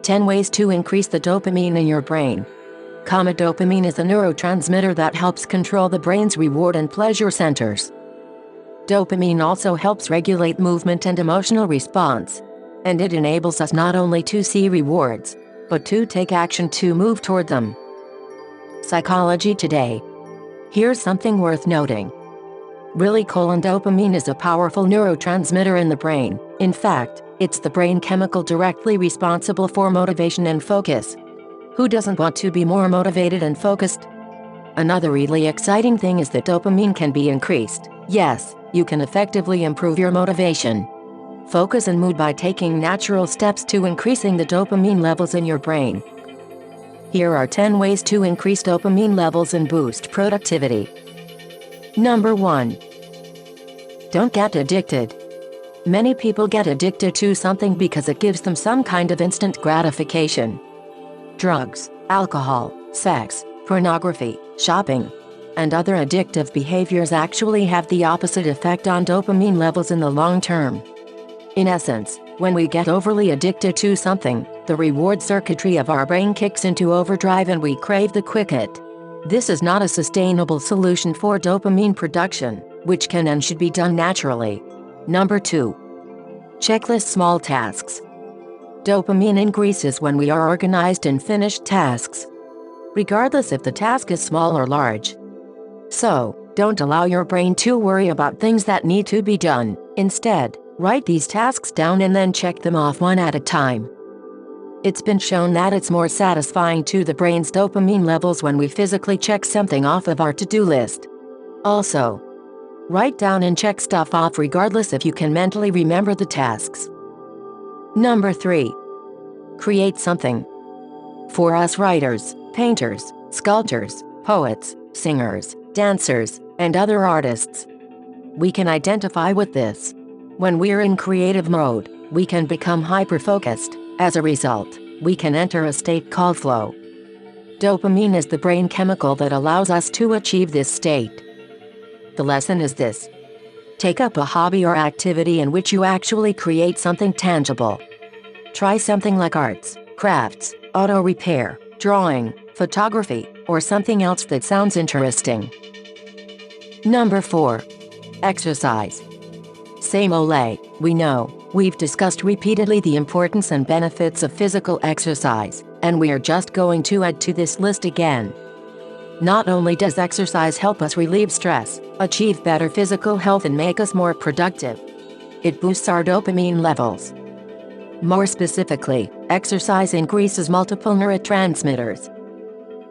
10 ways to increase the dopamine in your brain. Dopamine is a neurotransmitter that helps control the brain's reward and pleasure centers. Dopamine also helps regulate movement and emotional response. And it enables us not only to see rewards, but to take action to move toward them. Psychology Today. Here's something worth noting. Dopamine is a powerful neurotransmitter in the brain. In fact, it's the brain chemical directly responsible for motivation and focus. Who doesn't want to be more motivated and focused? Another really exciting thing is that dopamine can be increased. Yes, you can effectively improve your motivation, focus and mood by taking natural steps to increasing the dopamine levels in your brain. Here are 10 ways to increase dopamine levels and boost productivity. Number 1. Don't get addicted. Many people get addicted to something because it gives them some kind of instant gratification. Drugs, alcohol, sex, pornography, shopping, and other addictive behaviors actually have the opposite effect on dopamine levels in the long term. In essence, when we get overly addicted to something, the reward circuitry of our brain kicks into overdrive and we crave the quick hit. This is not a sustainable solution for dopamine production, which can and should be done naturally. Number 2. Checklist small tasks. Dopamine increases when we are organized and finish tasks, regardless if the task is small or large. So, don't allow your brain to worry about things that need to be done. Instead, write these tasks down and then check them off one at a time. It's been shown that it's more satisfying to the brain's dopamine levels when we physically check something off of our to-do list. Also, write down and check stuff off regardless if you can mentally remember the tasks. Number 3. Create something. For us writers, painters, sculptors, poets, singers, dancers, and other artists, we can identify with this. When we're in creative mode, we can become hyper-focused. As a result, we can enter a state called flow. Dopamine is the brain chemical that allows us to achieve this state. The lesson is this. Take up a hobby or activity in which you actually create something tangible. Try something like arts, crafts, auto repair, drawing, photography, or something else that sounds interesting. Number 4. Exercise. Same ole, we know. We've discussed repeatedly the importance and benefits of physical exercise, and we are just going to add to this list again. Not only does exercise help us relieve stress, achieve better physical health and make us more productive, it boosts our dopamine levels. More specifically, exercise increases multiple neurotransmitters.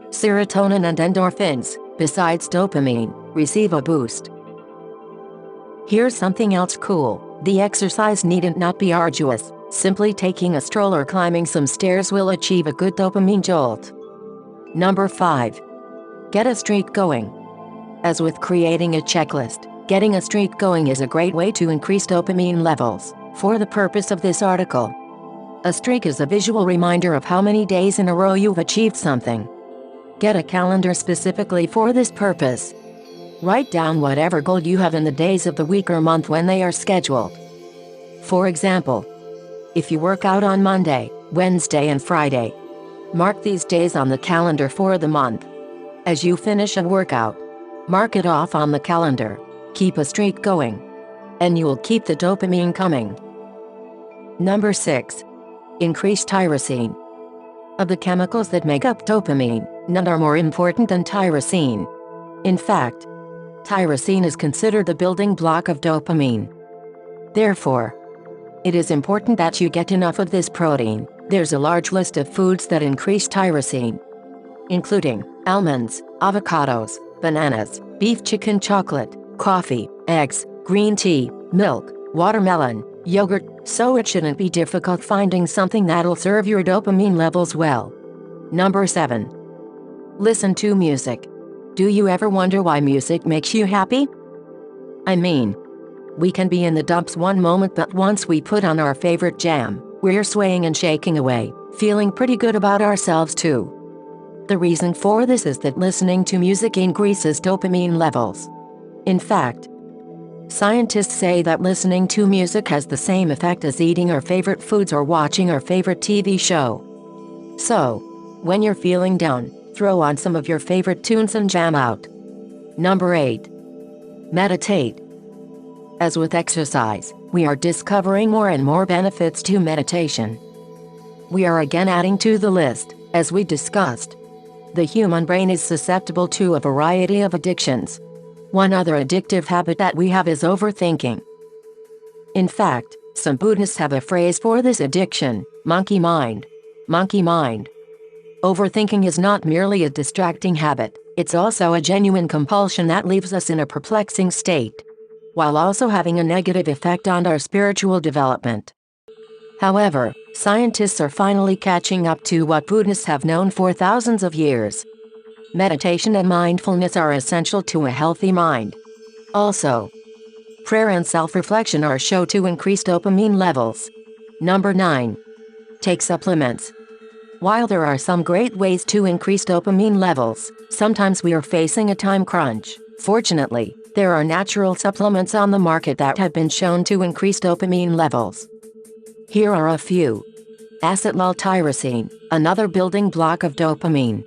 Serotonin and endorphins, besides dopamine, receive a boost. Here's something else cool. The exercise needn't not be arduous. Simply taking a stroll or climbing some stairs will achieve a good dopamine jolt. Number 5. Get a streak going. As with creating a checklist, getting a streak going is a great way to increase dopamine levels. For the purpose of this article, a streak is a visual reminder of how many days in a row you've achieved something. Get a calendar specifically for this purpose. Write down whatever goal you have in the days of the week or month when they are scheduled. For example, if you work out on Monday, Wednesday and Friday, mark these days on the calendar for the month. As you finish a workout, mark it off on the calendar. Keep a streak going, and you will keep the dopamine coming. Number 6. Increase tyrosine. Of the chemicals that make up dopamine, none are more important than tyrosine. In fact, tyrosine is considered the building block of dopamine. Therefore, it is important that you get enough of this protein. There's a large list of foods that increase tyrosine, including almonds, avocados, bananas, beef, chicken, chocolate, coffee, eggs, green tea, milk, watermelon, yogurt, so it shouldn't be difficult finding something that'll serve your dopamine levels well. Number 7. Listen to music. Do you ever wonder why music makes you happy? I mean, we can be in the dumps one moment, but once we put on our favorite jam, we're swaying and shaking away, feeling pretty good about ourselves too. The reason for this is that listening to music increases dopamine levels. In fact, scientists say that listening to music has the same effect as eating our favorite foods or watching our favorite TV show. So, when you're feeling down, throw on some of your favorite tunes and jam out. Number 8. Meditate. As with exercise, we are discovering more and more benefits to meditation. We are again adding to the list, as we discussed. The human brain is susceptible to a variety of addictions. One other addictive habit that we have is overthinking. In fact, some Buddhists have a phrase for this addiction: monkey mind. Monkey mind. Overthinking is not merely a distracting habit, it's also a genuine compulsion that leaves us in a perplexing state, while also having a negative effect on our spiritual development. However, scientists are finally catching up to what Buddhists have known for thousands of years. Meditation and mindfulness are essential to a healthy mind. Also, prayer and self-reflection are shown to increase dopamine levels. Number 9. Take supplements. While there are some great ways to increase dopamine levels, sometimes we are facing a time crunch. Fortunately, there are natural supplements on the market that have been shown to increase dopamine levels. Here are a few. Acetyltyrosine, another building block of dopamine.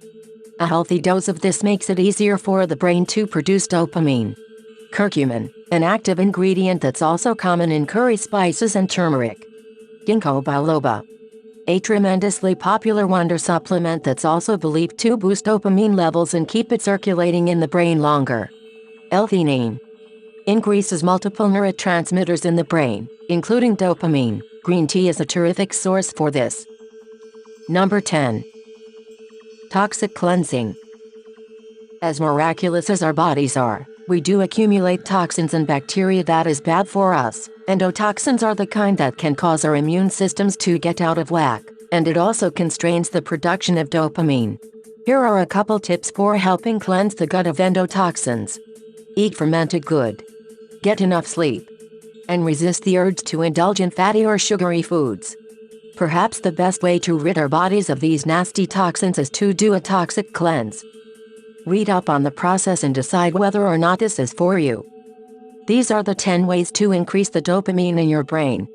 A healthy dose of this makes it easier for the brain to produce dopamine. Curcumin, an active ingredient that's also common in curry spices and turmeric. Ginkgo biloba, a tremendously popular wonder supplement that's also believed to boost dopamine levels and keep it circulating in the brain longer. L-theanine increases multiple neurotransmitters in the brain, including dopamine. Green tea is a terrific source for this. Number 10. Toxic cleansing. As miraculous as our bodies are, we do accumulate toxins and bacteria that is bad for us. Endotoxins are the kind that can cause our immune systems to get out of whack, and it also constrains the production of dopamine. Here are a couple tips for helping cleanse the gut of endotoxins. Eat fermented good. Get enough sleep. And resist the urge to indulge in fatty or sugary foods. Perhaps the best way to rid our bodies of these nasty toxins is to do a toxic cleanse. Read up on the process and decide whether or not this is for you. These are the 10 ways to increase the dopamine in your brain.